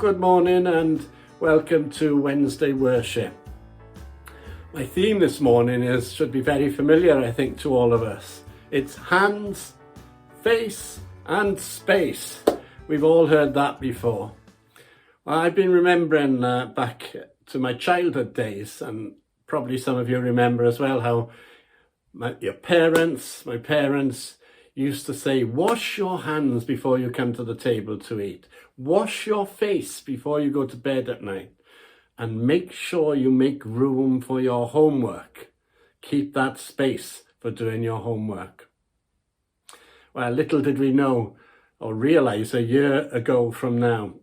good morning and welcome to Wednesday worship. My theme this morning should be very familiar, I think, to all of us. It's hands, face and space. We've all heard that before. Well, I've been remembering back to my childhood days, and probably some of you remember as well how my parents used to say, wash your hands before you come to the table to eat. Wash your face before you go to bed at night. And make sure you make room for your homework. Keep that space for doing your homework. Well, little did we know or realise a year ago from now,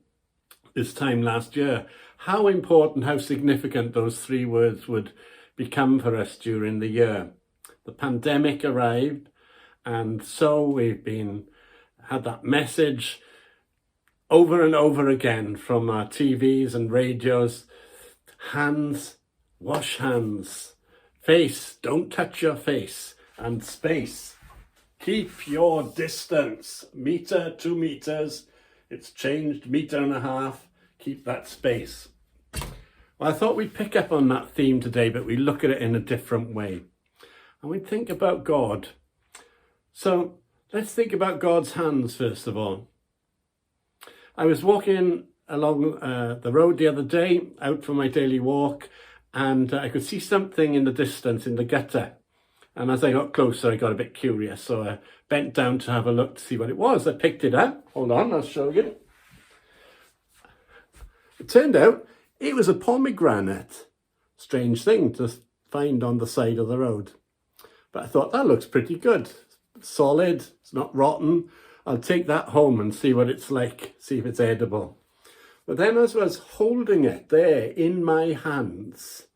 this time last year, how important, how significant those three words would become for us during the year. The pandemic arrived, and so we've had that message over and over again from our TVs and radios. Hands, wash hands. Face, don't touch your face. And space, keep your distance. 1 meter, 2 meters. It's changed 1.5 meters. Keep that space. Well, I thought we'd pick up on that theme today, but we look at it in a different way. And we think about God. So let's think about God's hands first of all. I was walking along the road the other day, out for my daily walk, and I could see something in the distance in the gutter. And as I got closer, I got a bit curious, so I bent down to have a look to see what it was. I picked it up. Hold on, I'll show you. It turned out it was a pomegranate. Strange thing to find on the side of the road. But I thought, that looks pretty good. Solid, it's not rotten. I'll take that home and see what it's like, see if it's edible. But then as I was holding it there in my hands,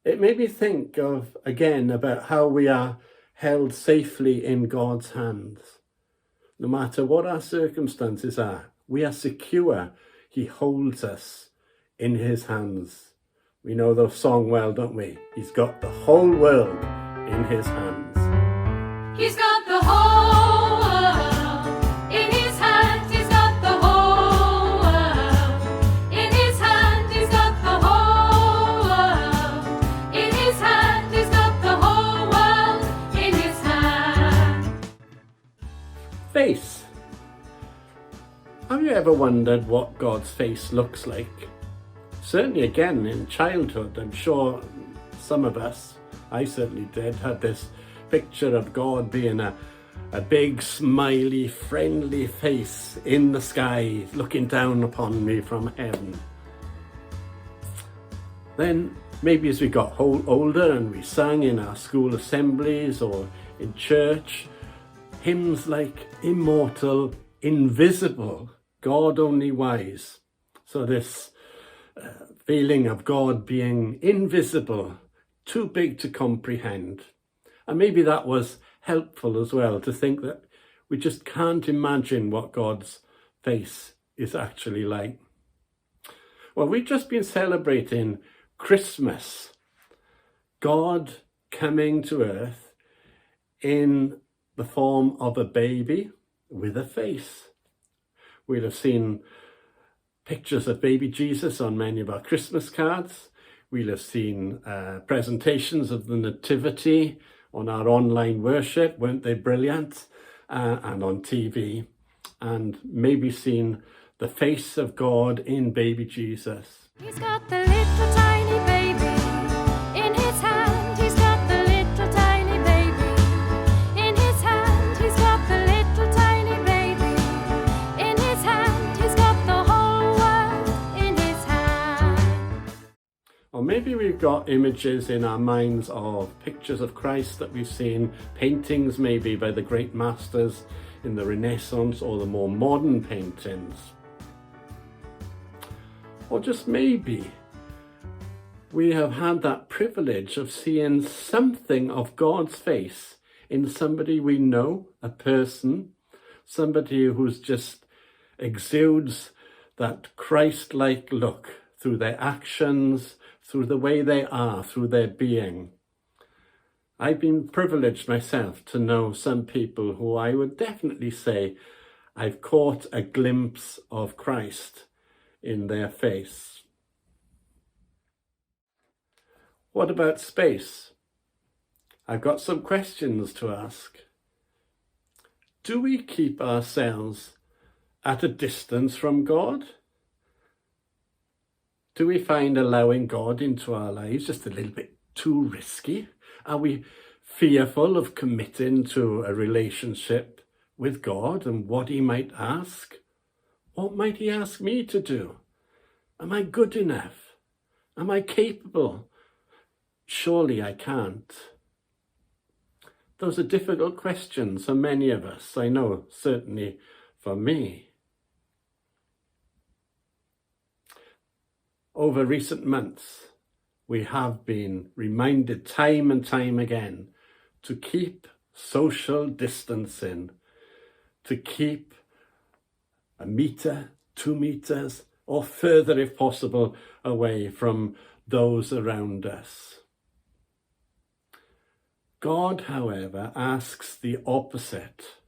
it made me think again about how we are held safely in God's hands. No matter what our circumstances are, we are secure. He holds us in his hands. We know the song well, don't we? He's got the whole world in his hands. He's got the whole world in his hand. He's got the whole world in his hand. He's got the whole world in his hand. He's got the whole world in his hand. Face. Have you ever wondered what God's face looks like? Certainly again in childhood, I'm sure some of us, I certainly did, had this picture of God being a big, smiley, friendly face in the sky, looking down upon me from heaven. Then, maybe as we got older and we sang in our school assemblies or in church, hymns like Immortal, Invisible, God Only Wise. So this feeling of God being invisible, too big to comprehend. And maybe that was helpful as well, to think that we just can't imagine what God's face is actually like. Well, we've just been celebrating Christmas. God coming to earth in the form of a baby with a face. We'll have seen pictures of baby Jesus on many of our Christmas cards. We'll have seen presentations of the Nativity on our online worship, weren't they brilliant? And on TV, and maybe seen the face of God in baby Jesus. He's got the little tiny baby in his hand. He's got the little tiny baby in his hand. He's got the little tiny baby in his hand. He's got the whole world in his hand. Or maybe we've got images in our minds of pictures of Christ that we've seen, paintings maybe by the great masters in the Renaissance or the more modern paintings. Or just maybe we have had that privilege of seeing something of God's face in somebody we know, a person, somebody who's just exudes that Christ-like look through their actions, through the way they are, through their being. I've been privileged myself to know some people who I would definitely say I've caught a glimpse of Christ in their face. What about space? I've got some questions to ask. Do we keep ourselves at a distance from God? Do we find allowing God into our lives just a little bit too risky? Are we fearful of committing to a relationship with God and what he might ask? What might he ask me to do? Am I good enough? Am I capable? Surely I can't. Those are difficult questions for many of us, I know, certainly for me. Over recent months, we have been reminded time and time again to keep social distancing, to keep a metre, 2 meters, or further if possible, away from those around us. God, however, asks the opposite.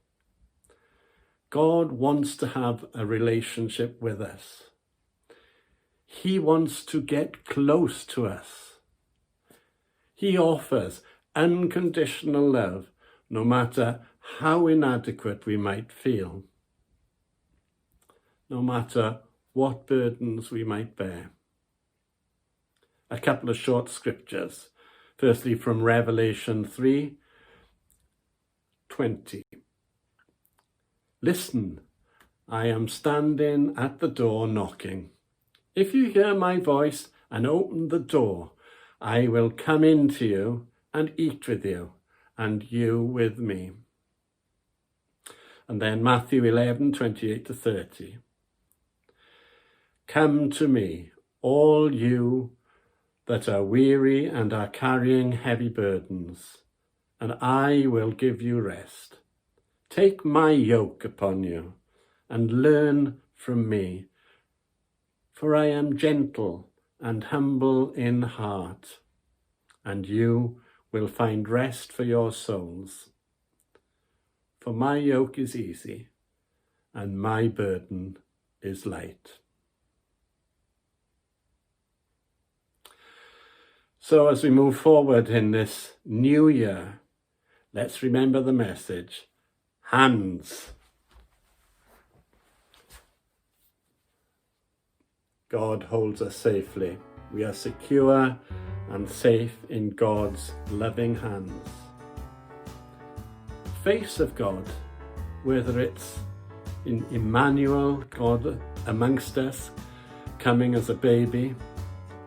God wants to have a relationship with us. He wants to get close to us. He offers unconditional love, no matter how inadequate we might feel, no matter what burdens we might bear. A couple of short scriptures. Firstly, from Revelation 3:20. Listen, I am standing at the door knocking. If you hear my voice and open the door, I will come in to you and eat with you, and you with me. And then Matthew 11:28-30. Come to me, all you that are weary and are carrying heavy burdens, and I will give you rest. Take my yoke upon you and learn from me, for I am gentle and humble in heart, and you will find rest for your souls. For my yoke is easy and my burden is light. So as we move forward in this new year, let's remember the message, hands. God holds us safely. We are secure and safe in God's loving hands. Face of God, whether it's in Emmanuel, God amongst us, coming as a baby,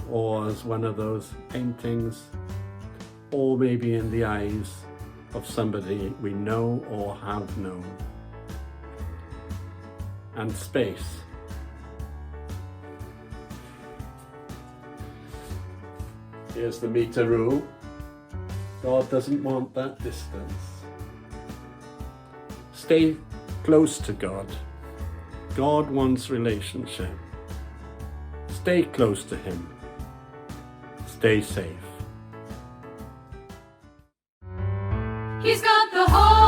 or as one of those paintings, or maybe in the eyes of somebody we know or have known. And space. Here's the meter rule. God doesn't want that distance. Stay close to God. God wants relationship. Stay close to him. Stay safe. He's got the whole